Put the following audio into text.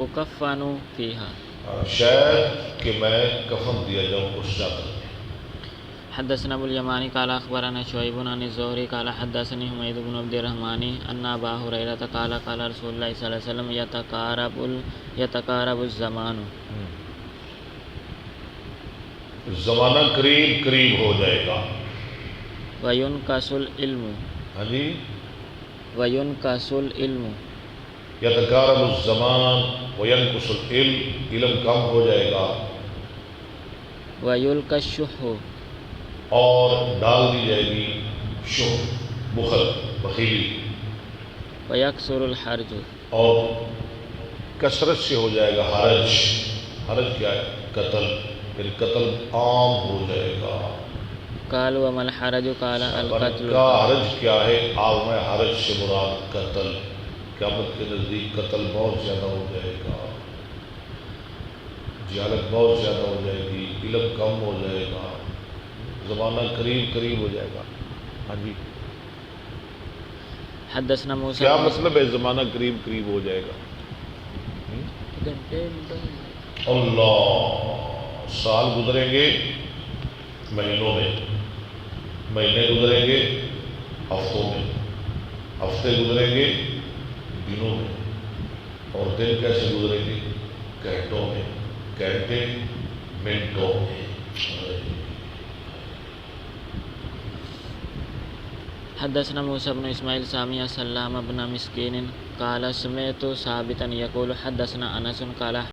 اکفن فیہا، شاید کہ میں کفن دیا جاؤں اس چادر میں۔ حدثنا ابو الیمانی قال اخبرنا شعیب عن الزہری قال حدثني حمید بن عبد الرحمن ان ابا ہریرہ قال قال رسول اللہ صلی اللہ علیہ وسلم یتقارب الزمان، زمانہ قریب قریب ہو جائے گا۔ وینقص العلم، ہاں جی، وینقص العلم، یتقارب الزمان وینقص العلم، علم کم ہو جائے گا ویلقی الشح، اور ڈال دی جائے گی شح، بخل، بخیلی، ویکثر الحرج، اور کثرت سے ہو جائے گا حرج۔ حرج کیا ہے؟ قتل، پھر قتل عام ہو جائے گا۔ قال وما الحرج قال القتل، کا حرج کیا ہے؟ آپ میں حرج سے مراد قتل، قیامت کے نزدیک قتل بہت زیادہ ہو جائے گا، جہالت بہت زیادہ ہو جائے گی، علم کم ہو جائے گا، زمانہ قریب قریب ہو جائے گا۔ ہاں جی، حدثنا موسیٰ کیا مطلب ہے زمانہ قریب قریب ہو جائے گا؟ اللہ، سال گزریں گے مہینوں میں، مہینے گزریں گے ہفتوں میں، ہفتے گزریں گے دنوں میں، اور دن کیسے گزریں گے؟ گھنٹوں میں، گھنٹے منٹوں میں۔ حدثنا موسیٰ بن اسماعیل سامع سلام بن مسکین قال سمعت ثابتا یقول حدثنا انس قال